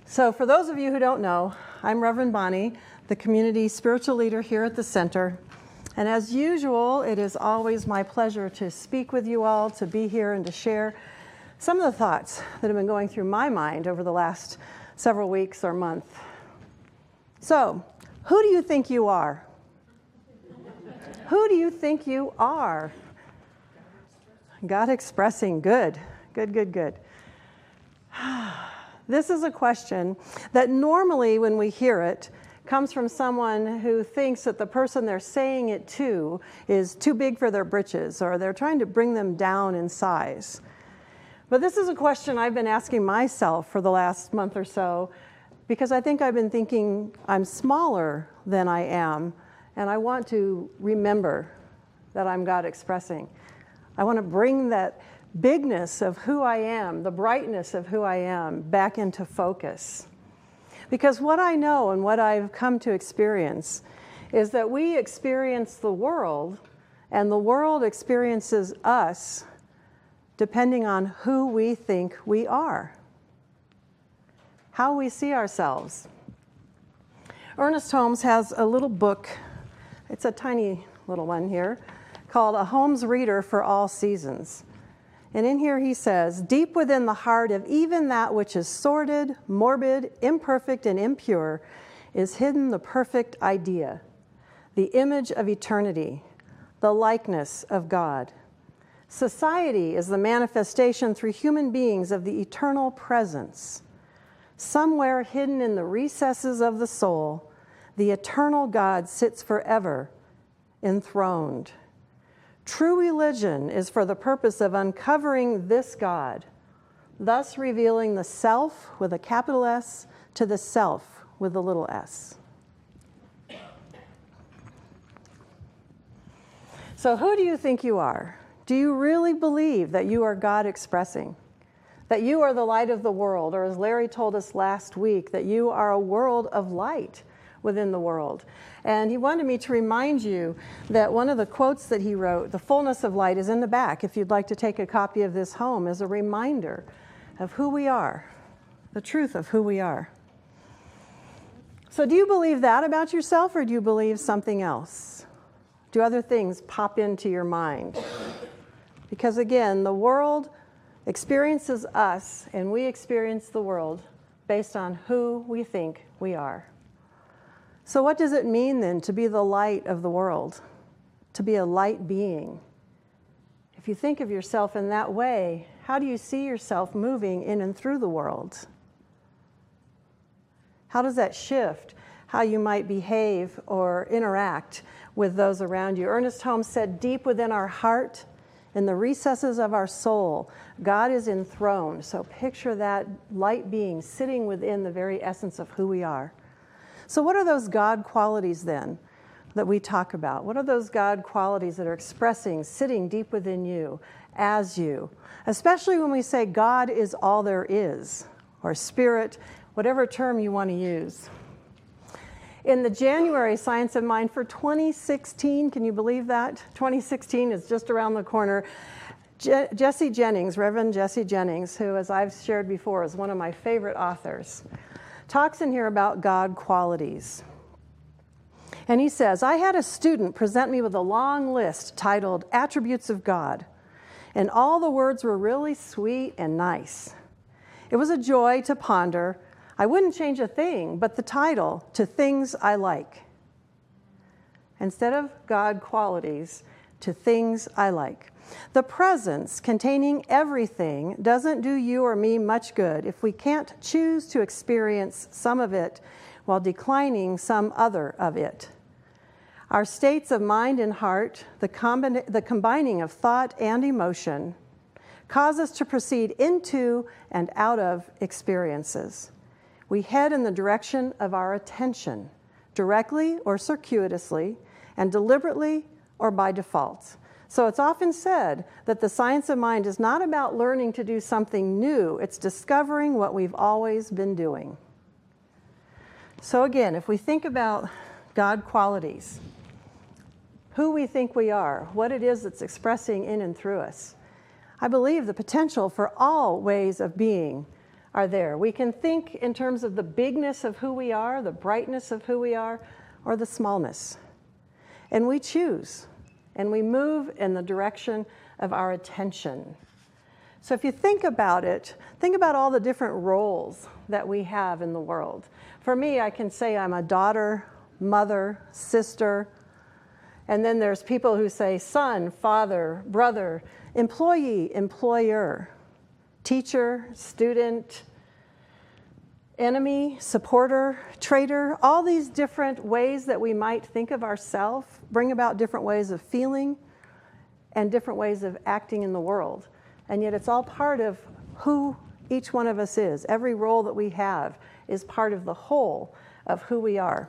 So for those of you who don't know, I'm Rev Bonnie, the community spiritual leader here at the center. And as usual, it is always my pleasure to speak with you all, to be here and to share some of the thoughts that have been going through my mind over the last several weeks or month. So, who do you think you are? Who do you think you are? God expressing. Good. This is a question that normally when we hear it comes from someone who thinks that the person they're saying it to is too big for their britches, or they're trying to bring them down in size. But this is a question I've been asking myself for the last month or so, because I think I've been thinking I'm smaller than I am, and I want to remember that I'm God expressing. I want to bring that bigness of who I am, the brightness of who I am, back into focus. Because what I know and what I've come to experience is that we experience the world, and the world experiences us depending on who we think we are, how we see ourselves. Ernest Holmes has a little book, it's a tiny little one here, called A Holmes Reader for All Seasons. And in here he says, deep within the heart of even that which is sordid, morbid, imperfect, and impure is hidden the perfect idea, the image of eternity, the likeness of God. Society is the manifestation through human beings of the eternal presence. Somewhere hidden in the recesses of the soul, the eternal God sits forever enthroned. True religion is for the purpose of uncovering this God, thus revealing the self with a capital S to the self with a little s. So who do you think you are? Do you really believe that you are God expressing? That you are the light of the world, or as Larry told us last week, that you are a world of light within the world. And he wanted me to remind you that one of the quotes that he wrote, the fullness of light, is in the back. If you'd like to take a copy of this home as a reminder of who we are, the truth of who we are. So do you believe that about yourself, or do you believe something else? Do other things pop into your mind? Because again, the world experiences us, and we experience the world based on who we think we are. So what does it mean then to be the light of the world, to be a light being? If you think of yourself in that way, how do you see yourself moving in and through the world? How does that shift how you might behave or interact with those around you? Ernest Holmes said, deep within our heart, in the recesses of our soul, God is enthroned. So picture that light being sitting within the very essence of who we are. So what are those God qualities then that we talk about? What are those God qualities that are expressing, sitting deep within you, as you? Especially when we say God is all there is, or spirit, whatever term you want to use. In the January Science of Mind for 2016, can you believe that? 2016 is just around the corner. Jesse Jennings, Reverend Jesse Jennings, who, as I've shared before, is one of my favorite authors, talks in here about God qualities. And he says, I had a student present me with a long list titled Attributes of God, and all the words were really sweet and nice. It was a joy to ponder. I wouldn't change a thing but the title to Things I Like. Instead of God qualities, to Things I Like. The presence containing everything doesn't do you or me much good if we can't choose to experience some of it while declining some other of it. Our states of mind and heart, the combining of thought and emotion, cause us to proceed into and out of experiences. We head in the direction of our attention, directly or circuitously, and deliberately or by default. So it's often said that the science of mind is not about learning to do something new, it's discovering what we've always been doing. So again, if we think about God qualities, who we think we are, what it is that's expressing in and through us, I believe the potential for all ways of being are there. We can think in terms of the bigness of who we are, the brightness of who we are, or the smallness. And we choose, and we move in the direction of our attention. So if you think about it, think about all the different roles that we have in the world. For me, I can say I'm a daughter, mother, sister, and then there's people who say son, father, brother, employee, employer, teacher, student, enemy, supporter, traitor. All these different ways that we might think of ourselves bring about different ways of feeling and different ways of acting in the world. And yet it's all part of who each one of us is. Every role that we have is part of the whole of who we are.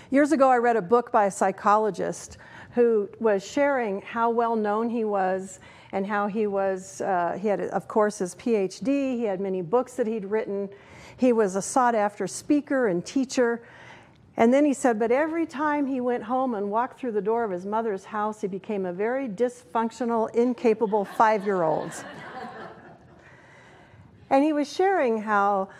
Years ago, I read a book by a psychologist who was sharing how well known he was and how he had, of course, his PhD. He had many books that he'd written. He was a sought-after speaker and teacher. And then he said, but every time he went home and walked through the door of his mother's house, he became a very dysfunctional, incapable 5-year-old. And he was sharing how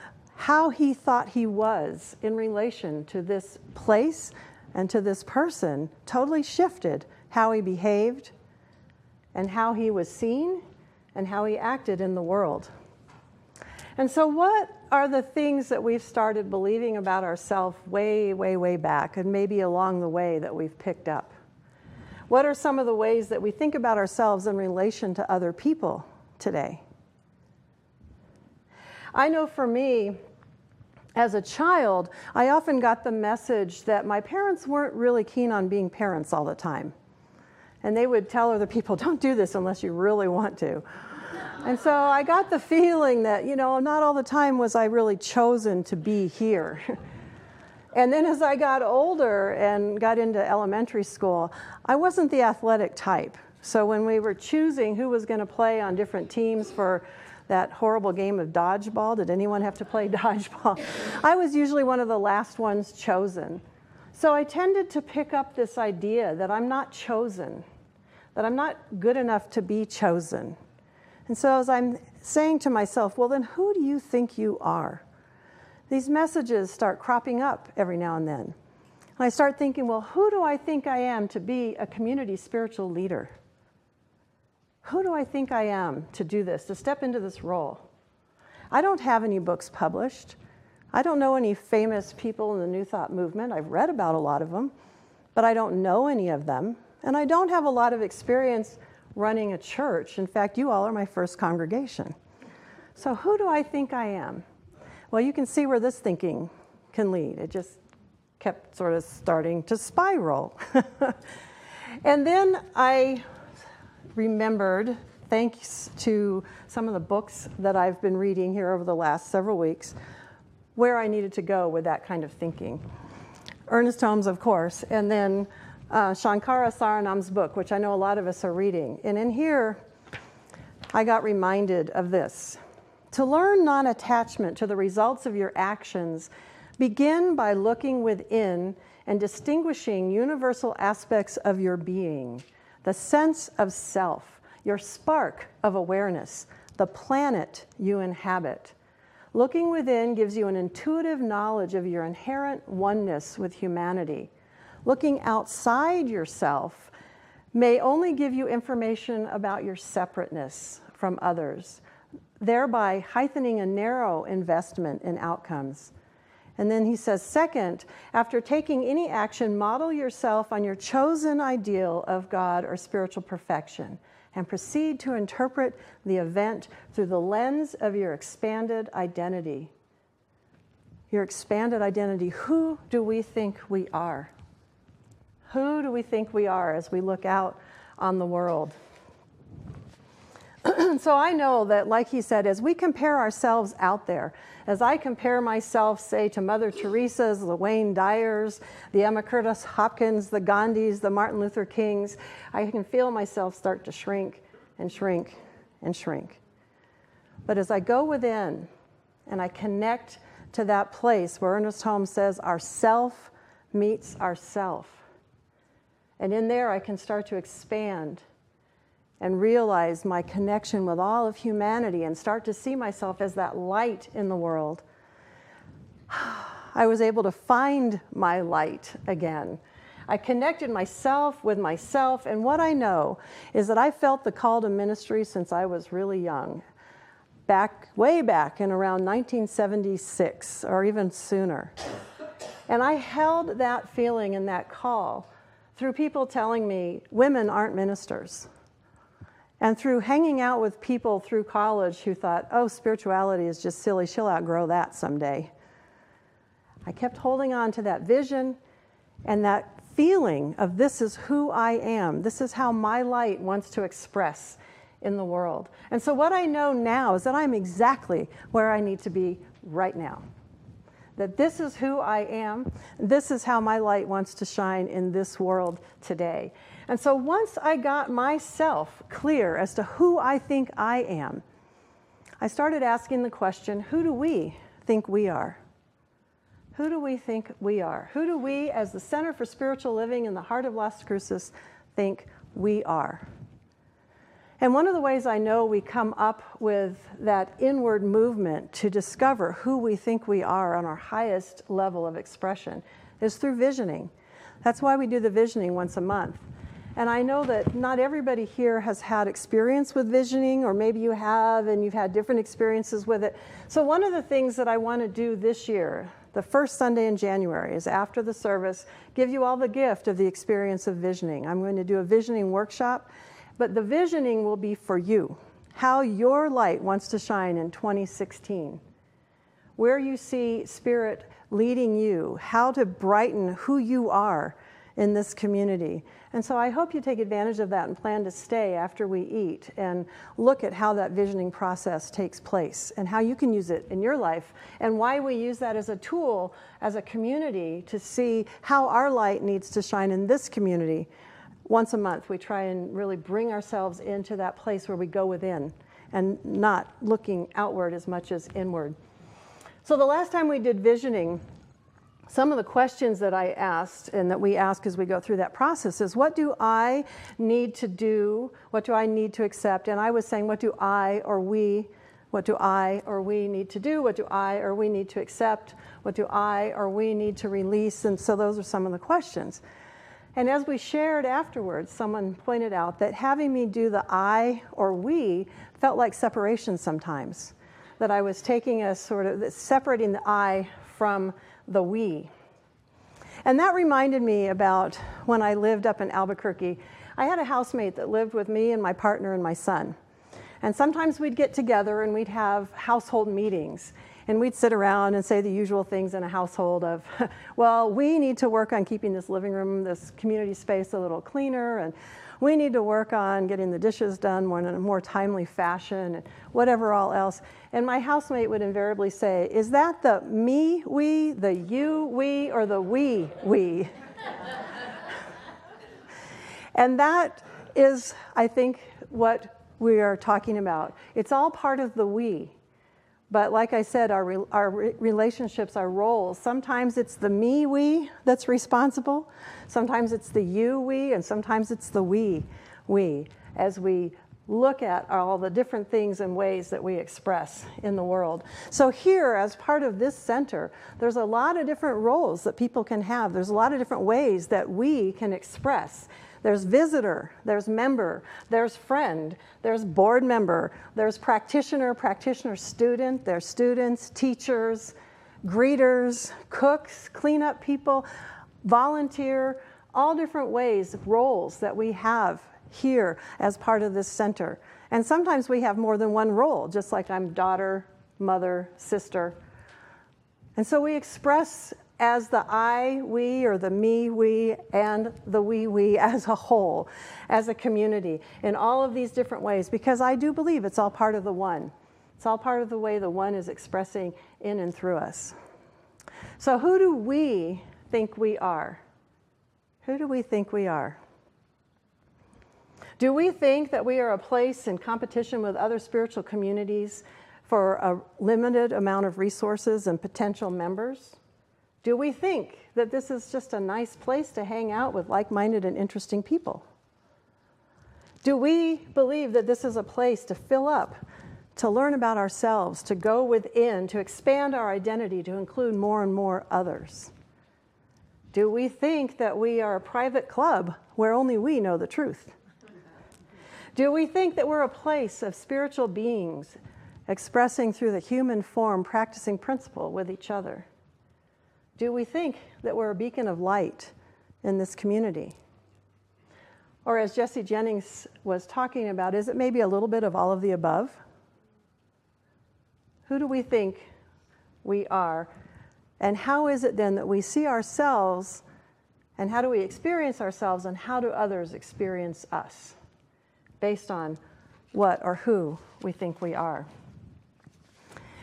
he thought he was in relation to this place and to this person totally shifted how he behaved and how he was seen and how he acted in the world. And so what are the things that we've started believing about ourselves way, way, way back, and maybe along the way that we've picked up? What are some of the ways that we think about ourselves in relation to other people today? I know for me, as a child, I often got the message that my parents weren't really keen on being parents all the time. And they would tell other people, don't do this unless you really want to. And so I got the feeling that, not all the time was I really chosen to be here. And then as I got older and got into elementary school, I wasn't the athletic type. So when we were choosing who was going to play on different teams for that horrible game of dodgeball, did anyone have to play dodgeball? I was usually one of the last ones chosen. So I tended to pick up this idea that I'm not chosen, that I'm not good enough to be chosen. And so as I'm saying to myself, well, then who do you think you are? These messages start cropping up every now and then. And I start thinking, well, who do I think I am to be a community spiritual leader? Who do I think I am to do this, to step into this role? I don't have any books published. I don't know any famous people in the New Thought movement. I've read about a lot of them, but I don't know any of them. And I don't have a lot of experience running a church. In fact, you all are my first congregation. So who do I think I am? Well, you can see where this thinking can lead. It just kept sort of starting to spiral. And then I remembered, thanks to some of the books that I've been reading here over the last several weeks, where I needed to go with that kind of thinking. Ernest Holmes, of course, and then Shankara Saranam's book, which I know a lot of us are reading. And in here, I got reminded of this. To learn non-attachment to the results of your actions, begin by looking within and distinguishing universal aspects of your being, the sense of self, your spark of awareness, the planet you inhabit. Looking within gives you an intuitive knowledge of your inherent oneness with humanity. Looking outside yourself may only give you information about your separateness from others, thereby heightening a narrow investment in outcomes. And then he says, second, after taking any action, model yourself on your chosen ideal of God or spiritual perfection, and proceed to interpret the event through the lens of your expanded identity. Your expanded identity. Who do we think we are? Who do we think we are as we look out on the world? So I know that, like he said, as we compare ourselves out there, as I compare myself, say, to Mother Teresa's, the Wayne Dyers, the Emma Curtis Hopkins, the Gandhis, the Martin Luther Kings, I can feel myself start to shrink and shrink and shrink. But as I go within and I connect to that place where Ernest Holmes says our self meets our self, and in there I can start to expand and realize my connection with all of humanity and start to see myself as that light in the world, I was able to find my light again. I connected myself with myself, and what I know is that I felt the call to ministry since I was really young, way back in around 1976 or even sooner. And I held that feeling and that call through people telling me women aren't ministers. And through hanging out with people through college who thought, oh, spirituality is just silly, she'll outgrow that someday. I kept holding on to that vision and that feeling of this is who I am. This is how my light wants to express in the world. And so what I know now is that I'm exactly where I need to be right now. That this is who I am. This is how my light wants to shine in this world today. And so once I got myself clear as to who I think I am, I started asking the question, who do we think we are? Who do we think we are? Who do we, as the Center for Spiritual Living in the heart of Las Cruces, think we are? And one of the ways I know we come up with that inward movement to discover who we think we are on our highest level of expression is through visioning. That's why we do the visioning once a month. And I know that not everybody here has had experience with visioning, or maybe you have and you've had different experiences with it. So one of the things that I want to do this year, the first Sunday in January, is after the service, give you all the gift of the experience of visioning. I'm going to do a visioning workshop, but the visioning will be for you, how your light wants to shine in 2016, where you see Spirit leading you, how to brighten who you are in this community. And so I hope you take advantage of that and plan to stay after we eat and look at how that visioning process takes place and how you can use it in your life and why we use that as a tool as a community to see how our light needs to shine in this community. Once a month, we try and really bring ourselves into that place where we go within and not looking outward as much as inward. So the last time we did visioning, some of the questions that I asked and that we ask as we go through that process is, what do I need to do? What do I need to accept? And I was saying, what do I or we need to do? What do I or we need to accept? What do I or we need to release? And so those are some of the questions. And as we shared afterwards, someone pointed out that having me do the I or we felt like separation sometimes, that I was taking a sort of separating the I from the we. And that reminded me about when I lived up in Albuquerque. I had a housemate that lived with me and my partner and my son. And sometimes we'd get together and we'd have household meetings. And we'd sit around and say the usual things in a household of, well, we need to work on keeping this living room, this community space a little cleaner, and we need to work on getting the dishes done in a more timely fashion, and whatever all else. And my housemate would invariably say, is that the me, we, the you, we, or the we? And that is, I think, what we are talking about. It's all part of the we. But like I said, our relationships, our roles, sometimes it's the me, we that's responsible. Sometimes it's the you, we, and sometimes it's the we, as we look at all the different things and ways that we express in the world. So here, as part of this center, there's a lot of different roles that people can have. There's a lot of different ways that we can express. There's visitor, there's member, there's friend, there's board member, there's practitioner student, there's students, teachers, greeters, cooks, cleanup people, volunteer, all different ways, roles that we have here as part of this center. And sometimes we have more than one role, just like I'm daughter, mother, sister. And so we express as the I, we, or the me, we, and the we as a whole, as a community, in all of these different ways, because I do believe it's all part of the one. It's all part of the way the one is expressing in and through us. So who do we think we are? Who do we think we are? Do we think that we are a place in competition with other spiritual communities for a limited amount of resources and potential members? Do we think that this is just a nice place to hang out with like-minded and interesting people? Do we believe that this is a place to fill up, to learn about ourselves, to go within, to expand our identity, to include more and more others? Do we think that we are a private club where only we know the truth? Do we think that we're a place of spiritual beings expressing through the human form, practicing principle with each other? Do we think that we're a beacon of light in this community? Or as Jesse Jennings was talking about, is it maybe a little bit of all of the above? Who do we think we are? And how is it then that we see ourselves, and how do we experience ourselves, and how do others experience us based on what or who we think we are?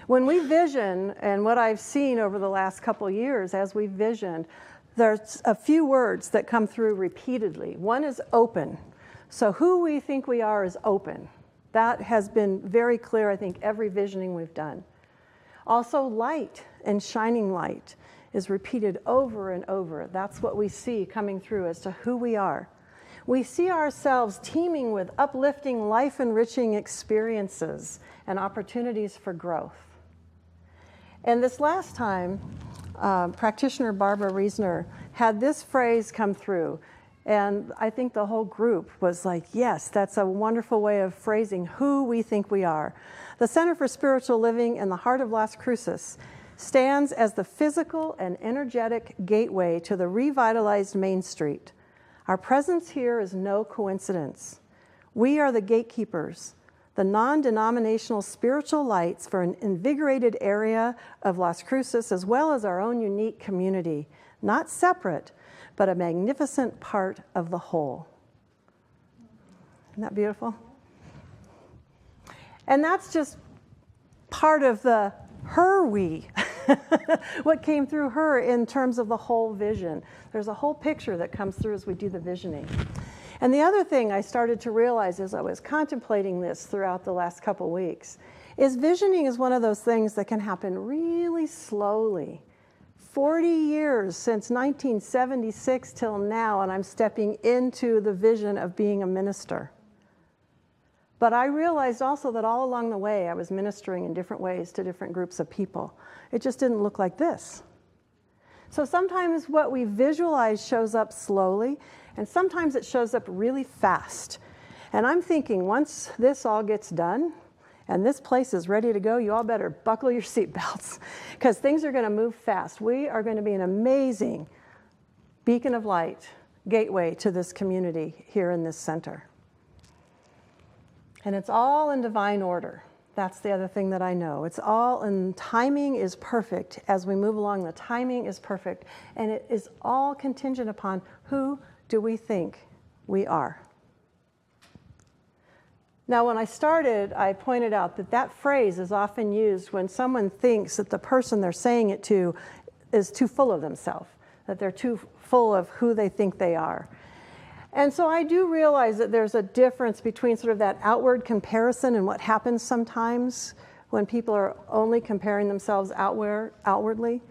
When we vision, and what I've seen over the last couple of years as we've visioned, there's a few words that come through repeatedly. One is open. So who we think we are is open. That has been very clear, I think, every visioning we've done. Also, light and shining light is repeated over and over. That's what we see coming through as to who we are. We see ourselves teeming with uplifting, life-enriching experiences and opportunities for growth. And this last time, practitioner Barbara Reisner had this phrase come through, and I think the whole group was like, yes, that's a wonderful way of phrasing who we think we are. The Center for Spiritual Living in the heart of Las Cruces stands as the physical and energetic gateway to the revitalized Main Street. Our presence here is no coincidence. We are the gatekeepers, the non-denominational spiritual lights for an invigorated area of Las Cruces, as well as our own unique community, not separate, but a magnificent part of the whole. Isn't that beautiful? And that's just part of the her we, what came through her in terms of the whole vision. There's a whole picture that comes through as we do the visioning. And the other thing I started to realize as I was contemplating this throughout the last couple weeks is visioning is one of those things that can happen really slowly. 40 years since 1976 till now, and I'm stepping into the vision of being a minister. But I realized also that all along the way I was ministering in different ways to different groups of people. It just didn't look like this. So sometimes what we visualize shows up slowly, and sometimes it shows up really fast. And I'm thinking once this all gets done and this place is ready to go, you all better buckle your seatbelts because things are going to move fast. We are going to be an amazing beacon of light, gateway to this community here in this center. And it's all in divine order. That's the other thing that I know. It's all, and timing is perfect. As we move along, the timing is perfect. And it is all contingent upon who do we think we are. Now, when I started, I pointed out that that phrase is often used when someone thinks that the person they're saying it to is too full of themselves, that they're too full of who they think they are. And so I do realize that there's a difference between sort of that outward comparison and what happens sometimes when people are only comparing themselves outwardly.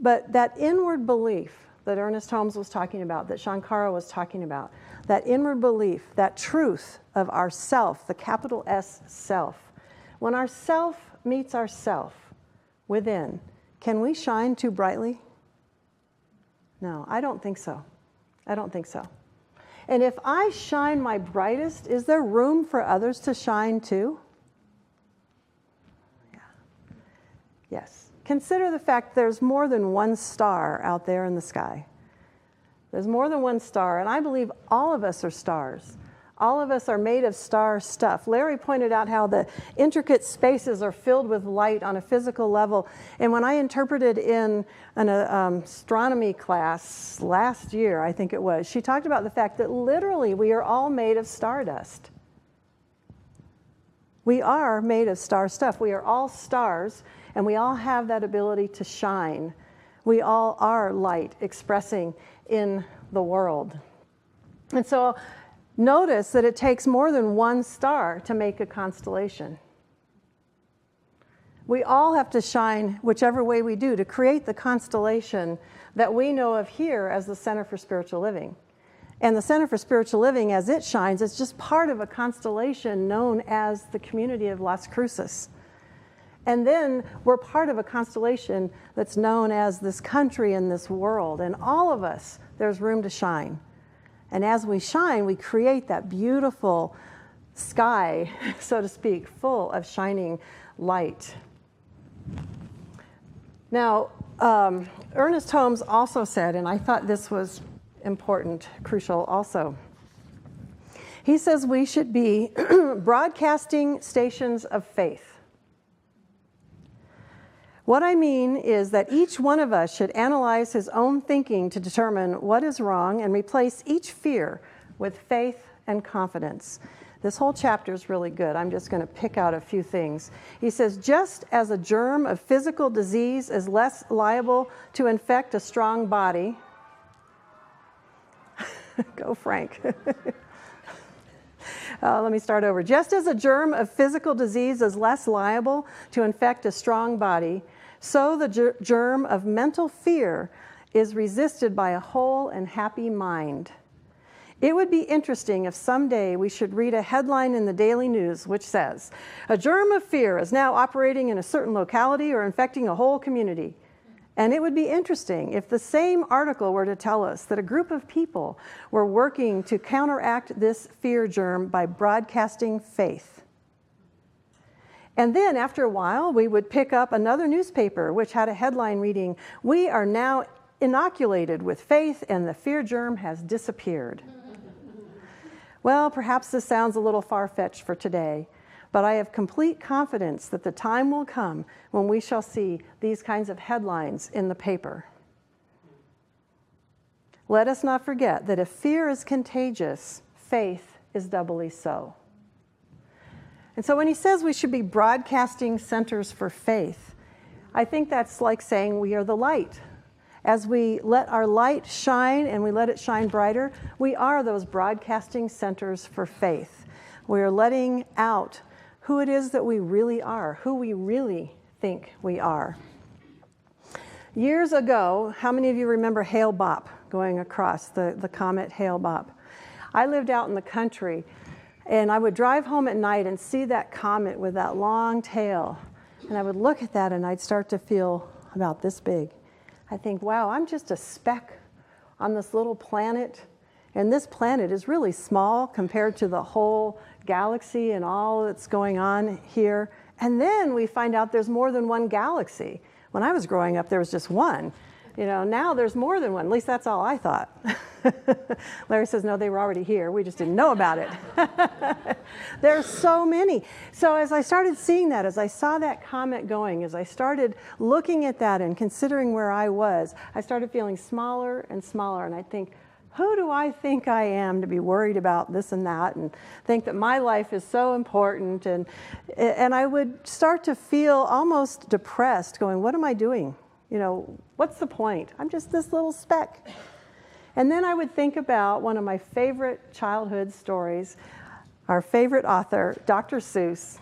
But that inward belief that Ernest Holmes was talking about, that Shankara was talking about, that inward belief, that truth of our self, the capital S self. When our self meets our self within, can we shine too brightly? No, I don't think so. I don't think so. And if I shine my brightest, is there room for others to shine too? Yeah. Yes. Consider the fact there's more than one star out there in the sky. There's more than one star, and I believe all of us are stars. All of us are made of star stuff. Larry pointed out how the intricate spaces are filled with light on a physical level. And when I interpreted in an astronomy class last year, I think it was, she talked about the fact that literally we are all made of stardust. We are made of star stuff. We are all stars, and we all have that ability to shine. We all are light expressing in the world. And so notice that it takes more than one star to make a constellation. We all have to shine whichever way we do to create the constellation that we know of here as the Center for Spiritual Living. And the Center for Spiritual Living, as it shines, is just part of a constellation known as the community of Las Cruces. And then we're part of a constellation that's known as this country and this world. And all of us, there's room to shine. And as we shine, we create that beautiful sky, so to speak, full of shining light. Now, Ernest Holmes also said, and I thought this was important, crucial also. He says we should be broadcasting stations of faith. What I mean is that each one of us should analyze his own thinking to determine what is wrong and replace each fear with faith and confidence. This whole chapter is really good. I'm just going to pick out a few things. He says, just as a germ of physical disease is less liable to infect a strong body. Go, Frank. Let me start over. Just as a germ of physical disease is less liable to infect a strong body, so the germ of mental fear is resisted by a whole and happy mind. It would be interesting if someday we should read a headline in the Daily News which says, a germ of fear is now operating in a certain locality or infecting a whole community. And it would be interesting if the same article were to tell us that a group of people were working to counteract this fear germ by broadcasting faith. And then after a while, we would pick up another newspaper which had a headline reading, we are now inoculated with faith and the fear germ has disappeared. Well, perhaps this sounds a little far-fetched for today, but I have complete confidence that the time will come when we shall see these kinds of headlines in the paper. Let us not forget that if fear is contagious, faith is doubly so. And so when he says we should be broadcasting centers for faith, I think that's like saying we are the light. As we let our light shine and we let it shine brighter, we are those broadcasting centers for faith. We are letting out who it is that we really are, who we really think we are. Years ago, how many of you remember Hale-Bopp going across the comet Hale-Bopp? I lived out in the country, and I would drive home at night and see that comet with that long tail. And I would look at that and I'd start to feel about this big. I think, wow, I'm just a speck on this little planet. And this planet is really small compared to the whole galaxy and all that's going on here. And then we find out there's more than one galaxy. When I was growing up, there was just one. Now there's more than one. At least that's all I thought. Larry says, no, they were already here. We just didn't know about it. There's so many. So as I started seeing that, as I saw that comet going, as I started looking at that and considering where I was, I started feeling smaller and smaller. And I think, who do I think I am to be worried about this and that and think that my life is so important? And I would start to feel almost depressed, going, what am I doing? What's the point? I'm just this little speck. And then I would think about one of my favorite childhood stories, our favorite author, Dr. Seuss,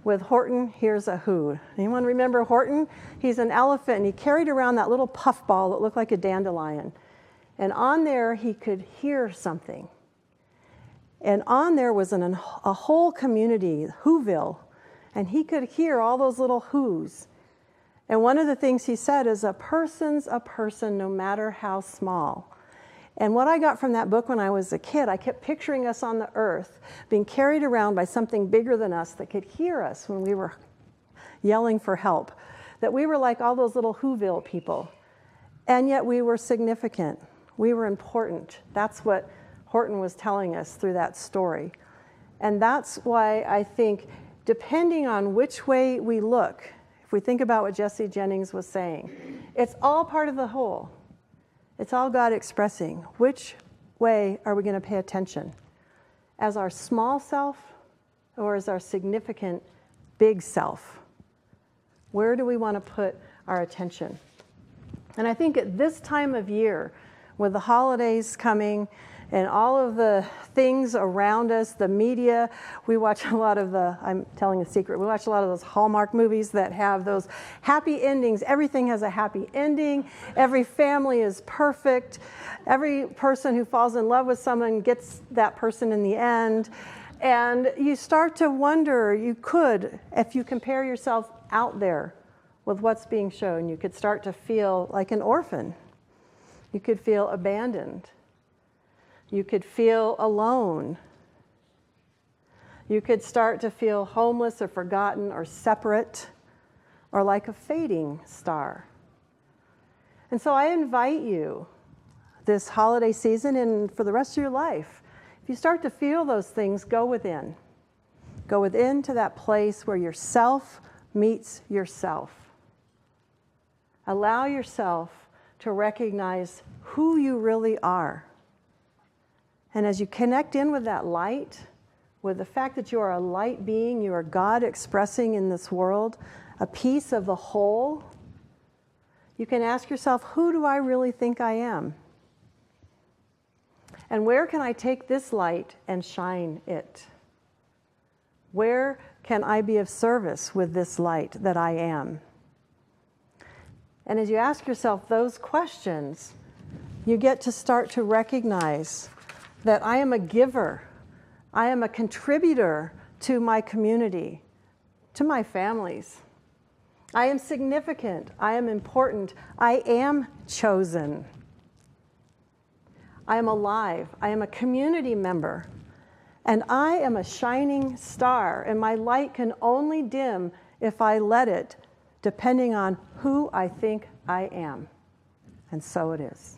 with Horton Hears a Who. Anyone remember Horton? He's an elephant, and he carried around that little puffball that looked like a dandelion. And on there, he could hear something. And on there was a whole community, Whoville, and he could hear all those little whoos. And one of the things he said is, a person's a person no matter how small. And what I got from that book when I was a kid, I kept picturing us on the earth being carried around by something bigger than us that could hear us when we were yelling for help. That we were like all those little Whoville people. And yet we were significant. We were important. That's what Horton was telling us through that story. And that's why I think, depending on which way we look, if we think about what Jesse Jennings was saying, it's all part of the whole. It's all God expressing. Which way are we going to pay attention? As our small self or as our significant big self? Where do we want to put our attention? And I think at this time of year, with the holidays coming and all of the things around us, the media. We watch a lot of I'm telling a secret, we watch a lot of those Hallmark movies that have those happy endings. Everything has a happy ending. Every family is perfect. Every person who falls in love with someone gets that person in the end. And you start to wonder, if you compare yourself out there with what's being shown, you could start to feel like an orphan. You could feel abandoned. You could feel alone. You could start to feel homeless or forgotten or separate or like a fading star. And so I invite you this holiday season and for the rest of your life, if you start to feel those things, go within. Go within to that place where yourself meets yourself. Allow yourself to recognize who you really are. And as you connect in with that light, with the fact that you are a light being, you are God expressing in this world a piece of the whole, you can ask yourself, who do I really think I am? And where can I take this light and shine it? Where can I be of service with this light that I am? And as you ask yourself those questions, you get to start to recognize that I am a giver. I am a contributor to my community, to my families. I am significant. I am important. I am chosen. I am alive. I am a community member. And I am a shining star, and my light can only dim if I let it, depending on who I think I am. And so it is.